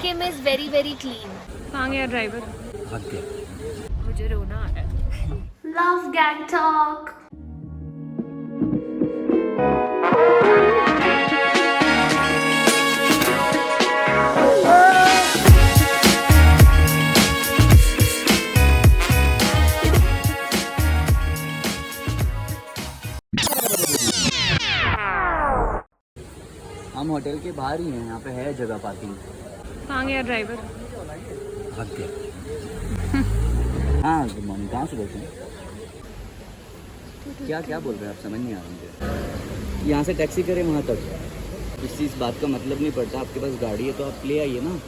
Sikkim is very very clean. कहाँ गया driver? भाग गया। मुझे रोना आ रहा है। लव गैंगटॉक। हम होटल के बाहर ही हैं, यहाँ पे है जगह पार्किंग। कहाँ गया ड्राइवर? भाग गया। हाँ गुड मॉर्निंग, कहाँ से बोलते हैं? क्या क्या बोल रहे हैं आप, समझ नहीं आ रहा मुझे। यहाँ से टैक्सी करें वहाँ तक, इस बात का मतलब नहीं पड़ता। आपके पास गाड़ी है तो आप ले आइए ना।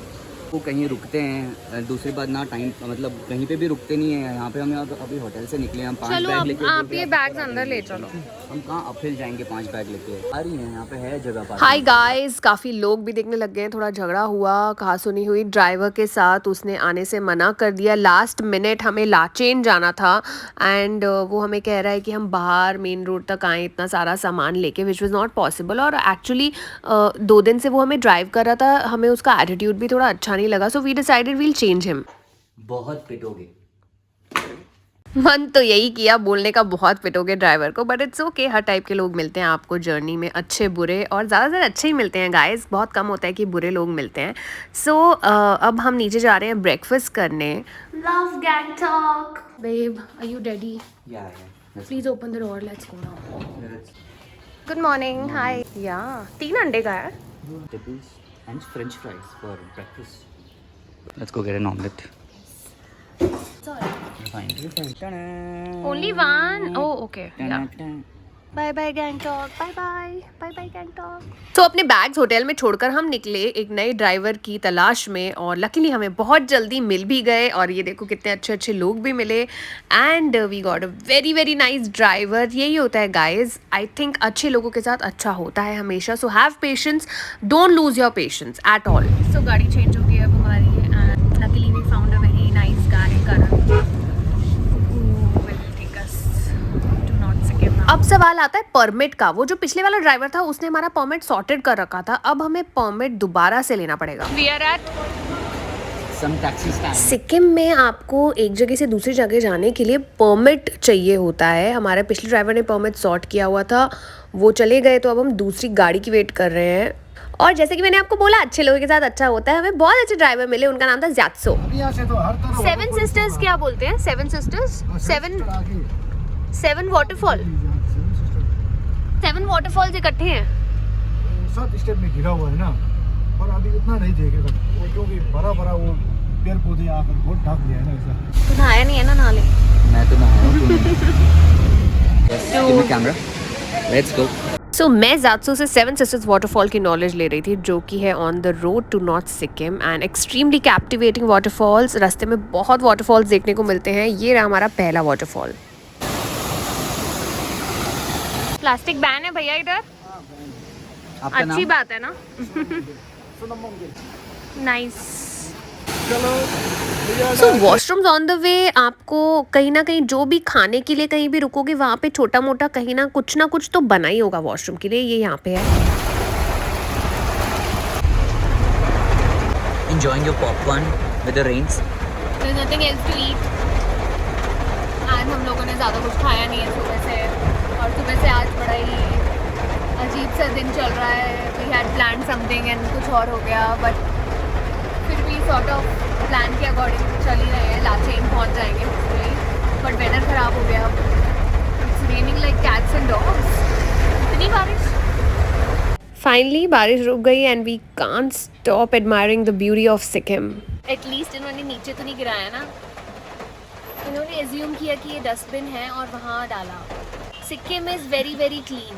वो कहीं रुकते हैं, दूसरी बात ना टाइम मतलब कहीं पे भी रुकते नहीं है। यहाँ पे हम अभी होटल से निकले, हम 5 बैग लेके। आप ये बैग्स अंदर ले चलो। हम कहाँ अपहिल जाएंगे 5 बैग लेके? आ रही हैं, यहाँ पे है जगह पार्किंग। हाय गाइस, काफ़ी लोग भी देखने लग गए हैं। थोड़ा झगड़ा हुआ, कहा सुनी हुई ड्राइवर के साथ। उसने आने से मना कर दिया। लास्ट मिनट हमें लाचेन जाना था एंड वो हमें कह रहा है कि हम बाहर मेन रोड तक आएँ इतना सारा सामान लेके, विच वॉज नॉट पॉसिबल। और एक्चुअली 2 दिन से वो हमें ड्राइव कर रहा था, हमें उसका एटीट्यूड भी थोड़ा अच्छा नहीं लगा। So we decided we'll change him. बहुत पिटोगे। मन तो यही किया बोलने का, बहुत पिटोगे ड्राइवर को, बट इट्स ओके। हर टाइप के लोग मिलते हैं आपको जर्नी में, अच्छे बुरे, और ज़्यादातर अच्छे ही मिलते हैं गाइस। बहुत कम होता है कि बुरे लोग मिलते हैं। सो अब हम नीचे जा रहे हैं ब्रेकफास्ट करने। Love Gangtok. Babe, are you ready? Please open the door, let's go now. Good morning. Hi. या 3 अंडे का है। And French fries for breakfast. Let's go get an omelette. Fine. Only one? Oh, okay. Yeah. Bye bye Gangtok, bye bye, bye bye Gangtok. तो अपने bags hotel में छोड़कर हम निकले एक नए ड्राइवर की तलाश में, और लकीली हमें बहुत जल्दी मिल भी गए। और ये देखो कितने अच्छे अच्छे लोग भी मिले and we got a very very nice driver. यही होता है गाइज, आई थिंक अच्छे लोगों के साथ अच्छा होता है हमेशा। So have patience, don't lose your patience at all. So गाड़ी चेंज हो गई है अब हमारी and luckily we found a very nice guy Karan. अब सवाल आता है परमिट का। वो जो पिछले वाला ड्राइवर था उसने हमारा परमिट सॉर्टेड कर रखा था, अब हमें परमिट दोबारा से लेना पड़ेगा। वी आर एट सिक्किम में आपको एक जगह से दूसरी जगह जाने के लिए परमिट चाहिए होता है। हमारे पिछले ड्राइवर ने परमिट सॉर्ट किया हुआ था, वो चले गए, तो अब हम दूसरी गाड़ी की वेट कर रहे हैं। और जैसे कि मैंने आपको बोला, अच्छे लोगों के साथ अच्छा होता है। हमें बहुत अच्छे ड्राइवर मिले, उनका नाम था ज़्यात्सो। 7 सिस्टर्स क्या बोलते हैं? 7 सिस्टर्स, 7 वाटरफॉल, 7 वाटरफॉल्स इकट्ठे हैं। 7 स्टेप में घिरा हुआ है ना, और अभी उतना नहीं देखेगा वो, क्योंकि बड़ा बड़ा वो पेड़ पौधे आकर बहुत ढक गया है ना ऐसा। तू नहाया नहीं है ना? नहा ले। मैं तो नहाया हूं। Camera, let's go. सो मैं ज़्यात्सो से 7 सिस्टर्स वाटरफॉल की नॉलेज ले रही थी, जो कि है on the road to north Sikkim and extremely captivating waterfalls. रास्ते में बहुत वाटरफॉल्स देखने को मिलते हैं। ये रहा हमारा पहला वाटरफॉल। प्लास्टिक बैन है भैया इधर। अच्छी बात है ना। Nice. So washrooms on the way. आपको कहीं ना कहीं जो भी खाने के लिए कहीं भी रुकोगे, वहाँ पे छोटा मोटा कहीं ना कुछ तो बना ही होगा वॉशरूम के लिए। ये यहाँ पे है। Enjoying your popcorn with the rains. There's nothing else to eat. आज हम लोगों ने ज़्यादा कुछ खाया नहीं है सुबह से, और सुबह से आज बड़ा ही अजीब सा दिन चल रहा है। We had plan something and कुछ और हो गया, बट फिर भी सॉर्ट ऑफ प्लान के अकॉर्डिंग चल ही रहे हैं। लाचेन पहुंच जाएंगे बट वेदर ख़राब हो गया। It's raining like cats and dogs. इतनी बारिश। फाइनली बारिश रुक गई and we can't stop admiring the beauty of Sikkim. At least इन्होंने नीचे तो नहीं गिराया ना। इन्होंने एज्यूम किया कि ये डस्टबिन है और वहाँ डाला। Sikkim is very very clean.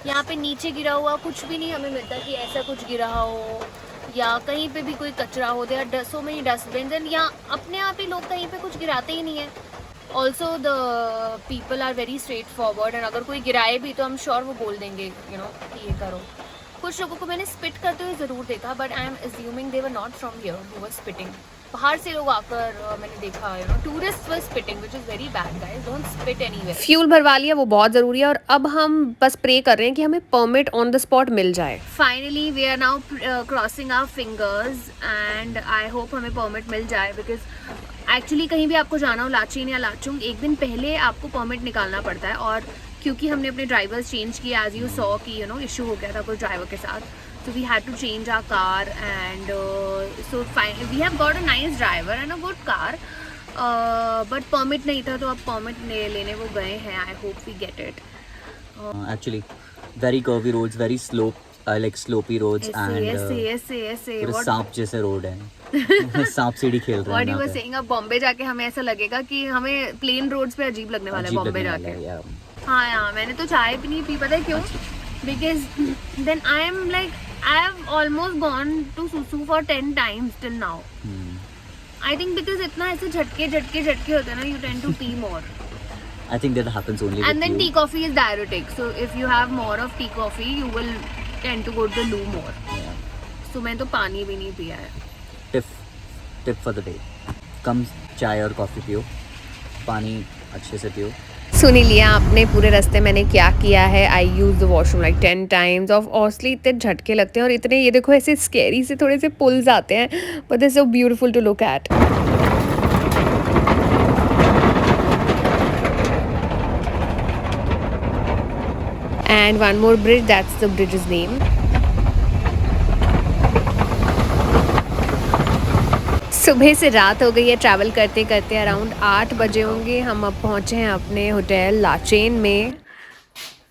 यहाँ पे नीचे गिरा हुआ कुछ भी नहीं हमें मिलता कि ऐसा कुछ गिरा हो या कहीं पे भी कोई कचरा हो। There are so many dustbin and यहाँ अपने आप ही लोग कहीं पे कुछ गिराते ही नहीं है। Also the people are very straightforward and अगर कोई गिराए भी तो हम श्योर वो बोल देंगे यू नो कि ये करो। कुछ लोगों को मैंने स्पिट करते हुए ज़रूर देखा, but I am assuming they were not from here who were spitting. बाहर से लोग आकर मैंने देखा tourist were spitting which is very bad guys, don't spit anywhere. Fuel भरवा लिया, वो बहुत ज़रूरी है, और अब हम बस प्रे कर रहे हैं कि हमें परमिट ऑन द स्पॉट मिल जाए। Finally we are now crossing our fingers and I hope हमें परमिट मिल जाए, बिकॉज एक्चुअली कहीं भी आपको जाना हो लाचेन या लाचुंग, एक दिन पहले आपको परमिट निकालना पड़ता है। और क्योंकि हमने अपने ड्राइवर्स चेंज किए, एज यू सॉ कि इशू हो गया था कुछ ड्राइवर के साथ, so we had to change our car and so finally we have got a nice driver and a good car, but permit नहीं था, तो अब permit लेने वो गए हैं। I hope we get it. Actually, very curvy roads, very like slopey roads, and ऐसे पूरे सांप जैसे रोड है। सांप सीढ़ी खेल रहे हैं। What you were saying, अब बॉम्बे जाके हमें ऐसा लगेगा कि हमें प्लेन रोड्स पे अजीब लगने वाला है बॉम्बे जाके। हाँ यार, मैंने तो चाय भी नहीं पी, पता है क्यों? Because then I am like, I have almost gone to Susu for 10 times till now. I think because इतना ऐसे झटके होते हैं ना, you tend to pee more. I think that happens only with And then you. tea coffee is diuretic, so if you have more of tea coffee, you will tend to go to the loo more. Yeah. So मैं तो पानी भी नहीं पिया है। Tip for the day. कम चाय और coffee पियो, पानी अच्छे से पियो। सुन ही लिया आपने पूरे रास्ते मैंने क्या किया है। I use the washroom like 10 times obviously इतने झटके लगते हैं, और इतने ये देखो ऐसे स्कैरी से थोड़े से पुल्स आते हैं, but this so beautiful to look at. And one more bridge, that's the ब्रिज's नेम। सुबह से रात हो गई है, ट्रैवल करते करते अराउंड 8 बजे होंगे। हम अब पहुंचे हैं अपने होटल लाचेन में।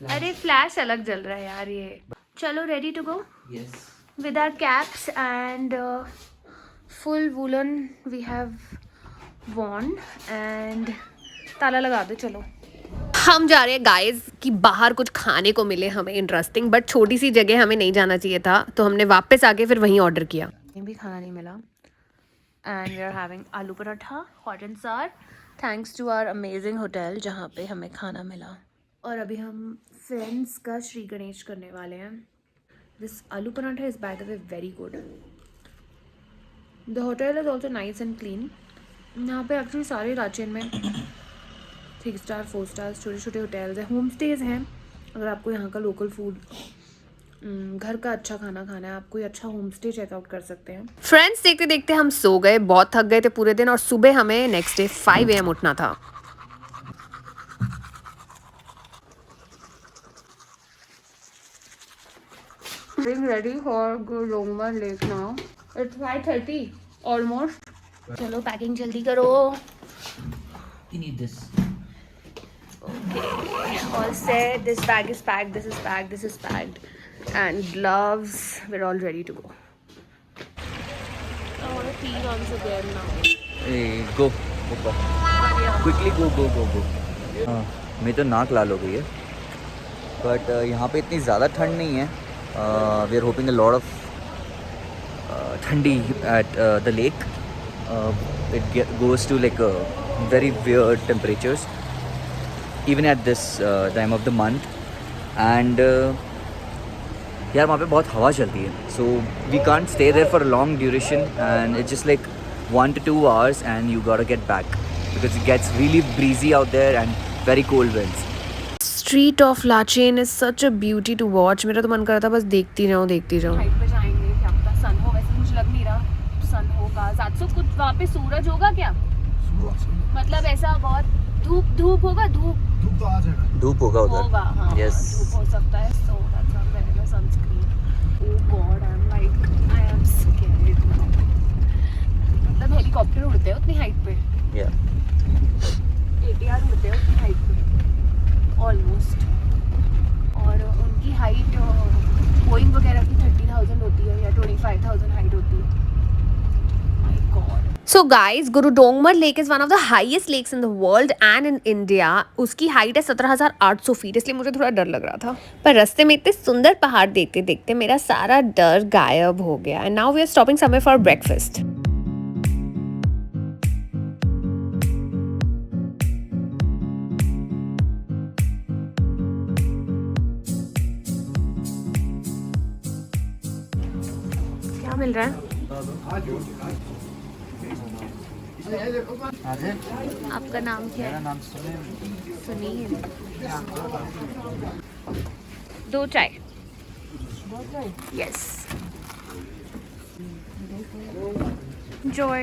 अरे फ्लैश अलग जल रहा है यार ये। चलो ready to go with our caps and full woollen we have worn and ताला लगा दो। चलो हम जा रहे हैं गाइस कि बाहर कुछ खाने को मिले हमें इंटरेस्टिंग, बट छोटी सी जगह हमें नहीं जाना चाहिए था, तो हमने वापस आके फिर वहीं ऑर्डर किया। कहीं भी खाना नहीं मिला and we are having aloo paratha hot and sour thanks to our amazing hotel जहाँ पे हमें खाना मिला। और अभी हम फ्रेंड्स का श्री गणेश करने वाले हैं। दिस आलू paratha is by the way very good. The hotel is also nice and clean. यहाँ पे एक्चुअली सारे लाचेन में 3 स्टार 4 स्टार्स छोटे छोटे होटल्स हैं, होम स्टेज हैं। अगर आपको यहाँ का लोकल फूड घर का अच्छा खाना खाना है, आप कोई अच्छा होम स्टे चेकआउट कर सकते हैं। फ्रेंड्स देखते देखते हम सो गए, बहुत थक गए थे पूरे दिन, और सुबह हमें नेक्स्ट डे 5 AM उठना था। Getting ready for Gurungma Lake now. It's 5:30 almost. चलो पैकिंग जल्दी करो। You need this. Okay, all set. This bag is packed. This is packed. This is packed. And gloves. We're all ready to go. I want to pee once again now. Hey, go. Quickly go. हाँ, मेरी तो नाक लाल हो गई है, but यहाँ पे इतनी ज़्यादा ठंड नहीं है। We are hoping a lot of ठंडी at the lake. It goes to like very weird temperatures even at this time of the month, and यार वहाँ पे बहुत हवा चलती है, so we can't stay there for a long duration, and it's just like 1 to 2 hours and you gotta get back because it gets really breezy out there and very cold winds. Street of Lachen is such a beauty to watch. मेरा तो मन कर रहा था बस देखती जाऊँ। Height पे जाएंगे, क्या पता सन हो। वैसे मुझे लग नहीं रहा सन होगा। 700 कुछ वहाँ पे सूरज होगा क्या? मतलब ऐसा बहुत धूप होगा। धूप तो आ जाएगा। धूप होगा उधर। होगा हाँ, Yes. धूप हो सकता है। So that's why I'm wearing my sunscreen. Oh God, I am scared now. मतलब हेलीकॉप्टर उड़ते हैं उतनी हाइट पे। Yeah. ATR उड़ते हैं उतनी हाइट पे ऑलमोस्ट, और उनकी हाइट बोइंग वगैरह की 30,000 होती है या 25,000 हाइट होती है। My god. So guys Gurudongmar lake is one of the highest lakes in the world and in India. उसकी हाइट है 17,800 फीट, इसलिए मुझे थोड़ा डर लग रहा था, पर रास्ते में इतने सुंदर पहाड़ देखते देखते मेरा सारा डर गायब हो गया। And now we are stopping somewhere for breakfast. क्या मिल रहा है? आपका नाम क्या है? नाम सुनील। सुनील। 2 चाय। Yes. Enjoy.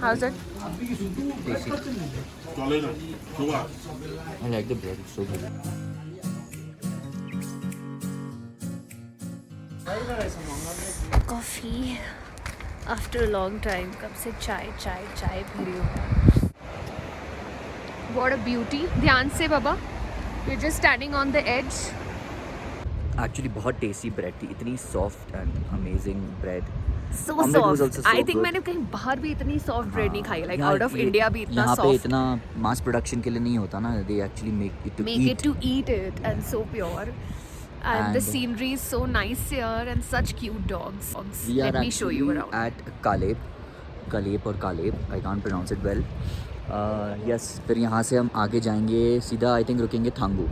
How's it? Tasty. I like the bread, it's so good. Coffee. After a long time, कब से चाय पी रही हूँ। What a beauty. ध्यान से बाबा. We're just standing on the edge. Actually बहुत टेस्टी ब्रेड थी, इतनी soft and amazing bread. So Omelette was soft. also so I think good. मैंने कहीं बाहर भी इतनी soft bread नहीं खाई. Like यहाँ out of ये- India भी इतना यहाँ पे soft. इतना मास प्रोडक्शन के लिए नहीं होता ना, they actually make it to Make eat. it to eat it and so pure. And the And- scenery is so nice here and such cute dogs. We are Let me show you actually around. at Kaleb or Kaleb, I can't pronounce it well. Yes, फिर यहाँ से हम आगे जाएंगे सीधा, I think रुकेंगे थांगू।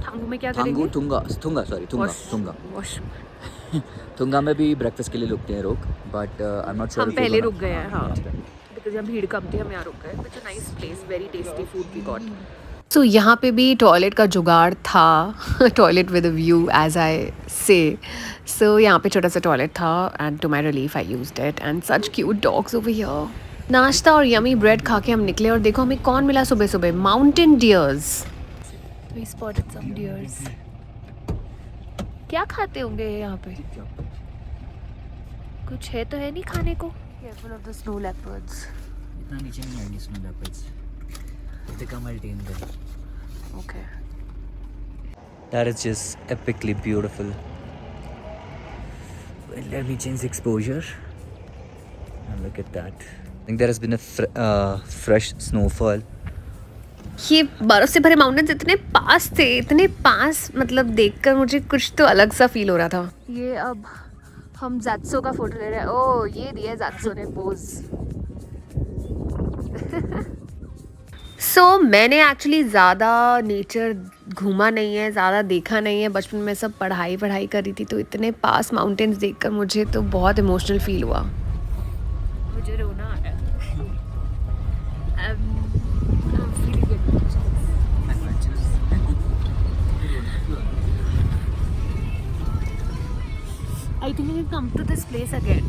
थांगू में क्या थांगू करेंगे? थुंगा Wash. थुंगा में भी ब्रेकफास्ट के लिए रुकते हैं but I am not sure हम पहले रुक गए हैं, हाँ। Because यहाँ भीड़ कम थी, हम यहाँ रुक गए. It's a nice place, very tasty food we got. So यहाँ पे भी टॉयलेट का जुगाड़ था, toilet with a view as I say. So यहाँ पे छोटा सा टॉयलेट था and to my relief I used it and such cute dogs over here. नाश्ता और यमी ब्रेड खा के हम निकले और देखो हमें कौन मिला सुबह सुबह, mountain dears. We spotted some deers. क्या खाते होंगे ये यहाँ पे? कुछ है तो है नहीं खाने को. Careful of the snow leopards. इतना नीचे नहीं आएंगे snow leopards, they come I'll tame them. Okay. That is just epically beautiful. Well, let me change the exposure and look at that. I think there has been a fresh snowfall. ये बर्फ से भरे mountains इतने पास मतलब देखकर मुझे कुछ तो अलग सा फील हो रहा था. ये अब हम ज़ैत्सो का फोटो ले रहे हैं. ओह ये दिया ज़ैत्सो ने पोज. सो मैंने एक्चुअली ज़्यादा नेचर घूमा नहीं है, ज़्यादा देखा नहीं है. बचपन में सब पढ़ाई कर रही थी, तो इतने पास माउंटेन्स देखकर मुझे तो बहुत इमोशनल फील हुआ. मुझे रोना आ रहा है. I think we can come to this place again.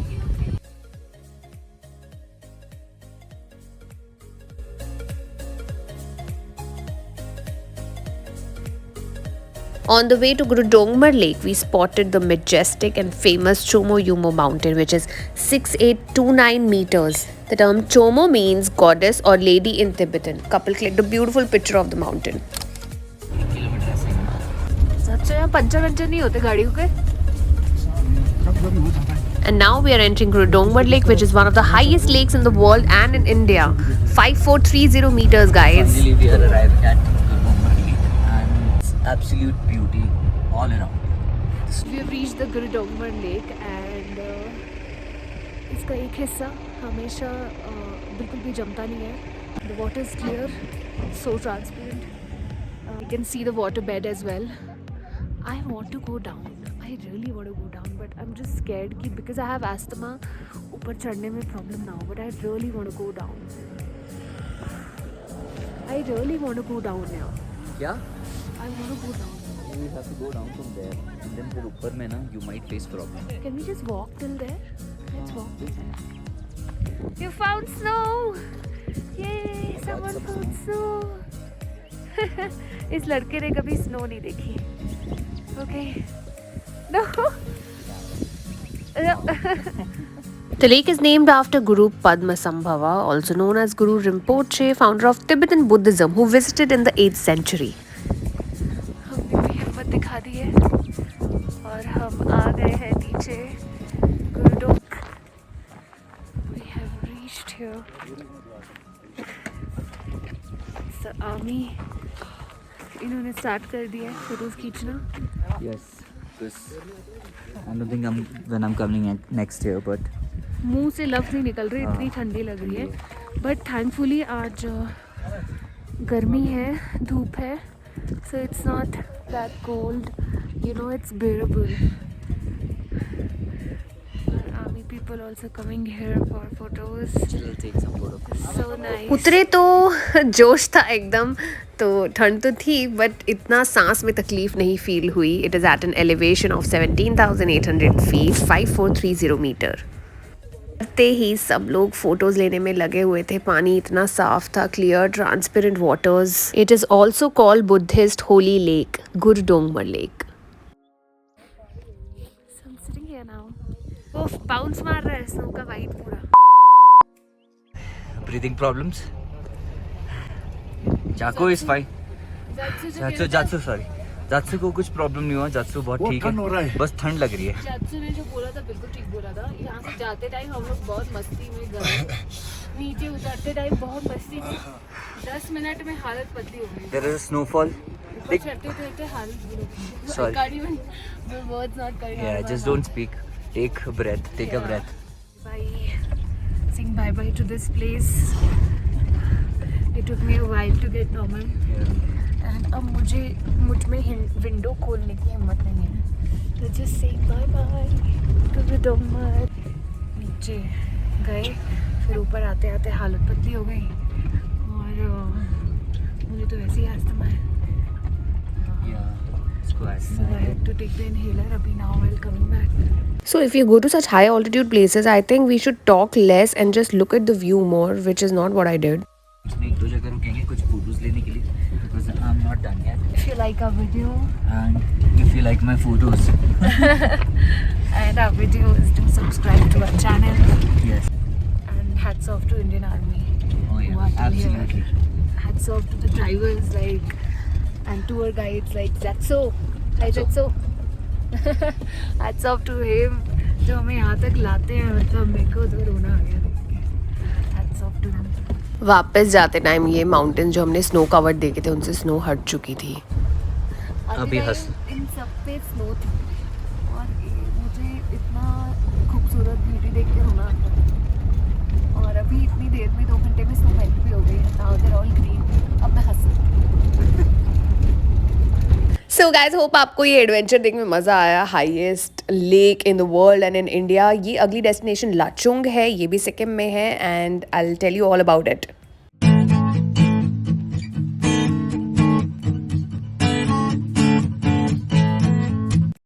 On the way to Guru Dongmar Lake, we spotted the majestic and famous Chomo Yumo mountain, which is 6829 meters. The term Chomo means goddess or lady in Tibetan. Couple clicked a beautiful picture of the mountain. सच में puncture नहीं होते गाड़ियों के? And now we are entering Guru Dongmar Lake, which is one of the highest lakes in the world and in India. 5430 meters, guys. Finally, we are arriving at Dongmar Lake, and it's absolute beauty all around. We have reached the Guru Dongmar Lake and इसका एक हिस्सा हमेशा बिल्कुल भी जमता नहीं है. The water is clear, so transparent. You can see the water bed as well. I want to go down. I really want to go down, but I'm just scared कि because I have asthma, ऊपर चढ़ने में problem now. But I really want to go down. I really want to go down now. क्या? I want to go down. You have to go down from there, and then फिर ऊपर में ना you might face problem. Can we just walk till there? Let's walk till there. You found snow! Yay! Someone found snow! इस लड़के ने कभी snow नहीं देखी. Okay. No. The lake is named after Guru Padmasambhava, also known as Guru Rinpoche, founder of Tibetan Buddhism, who visited in the 8th century. हमने भी हिम्मत दिखा दी है और हम आ गए हैं नीचे गुरुडोंग. We have reached here. It's the army. इन्होंने स्टार्ट कर दिया है फोटोज खींचना. Yes, because I don't think when I'm coming next year, but मुंह से लफ्ज़ नहीं निकल रहे, इतनी ठंडी लग रही है. बट थैंकफुली आज गर्मी है, धूप है, so it's not that cold, you know, it's बेरेबल. people also coming here for photos. We'll take some photos. So nice. उतरे तो जोश था एकदम, तो ठंड तो थी बट इतना सांस में तकलीफ नहीं फील हुई. It is at an elevation of 17,800 feet, 5430 metre. करते ही सब लोग फोटोज लेने में लगे हुए थे. पानी इतना साफ था, clear transparent waters. It is also called Buddhist holy lake, Gurudongmar lake. So I'm sitting here now. वो बाउंस मार रहा है स्नो का वाइट पूरा. Breathing problems? Jaco is fine. जात्सु को कुछ प्रॉब्लम नहीं हुआ. जात्सु बहुत ठीक ठंड हो रहा है, है। बस ठंड लग रही है. जात्सू ने जो बोला था बिल्कुल ठीक बोला था. यहाँ से जाते टाइम हम लोग बहुत मस्ती में गए, नीचे उतरते टाइम बहुत मस्ती में. 10 मिनट में हालत बदली हो गई. There is a snowfall. ऊपर चढ़ते हालत बुरी हो गई. Sorry. Can't even, the words not coming out Yeah, of my just mouth. don't speak. Take a breath. Take a Yeah. breath. Bye. Saying bye bye to this place. It took me a while to get normal. And अब मुझ में window खोलने की हिम्मत नहीं है. तो just saying bye bye to the डोंगर. नीचे गए, फिर ऊपर आते आते हालत बदली हो गई और मुझे तो वैसे ही अस्थमा है. So I had to take the inhaler. अभी now while coming back. So if you go to such high altitude places, I think we should talk less and just look at the view more, which is not what I did. इसमें एक दो जगह रुकेंगे कुछ photos लेने के लिए. Because I'm not done yet. If you like our video And if you like my photos. and our videos, do subscribe to our channel. Yes. And hats off to Indian Army. Oh who yeah. are still Absolutely. here. Hats off to the drivers and tour guides like Zatso. Hi Zatso. Hats off to him जो हमें यहाँ तक लाते हैं. मतलब मेरे को तो रोना आ गया देख के. Hats off to them. वापस जाते टाइम ये माउंटेन जो हमने स्नो कवर्ड देखे थे उनसे स्नो हट चुकी थी. अभी हंस. इन सब पे स्नो थी और मुझे इतना खूबसूरत ब्यूटी देख के रोना आता है. और अभी इतनी देर में 2 घंटे में स्नो मेल्ट भी हो गई है. Now they are all green. अब मैं हंस. सो गाइज होप आपको ये एडवेंचर देखने में मज़ा आया. Highest lake in the world and in India. ये अगली डेस्टिनेशन लाचुंग है, ये भी सिक्किम में है and I will tell you all about it.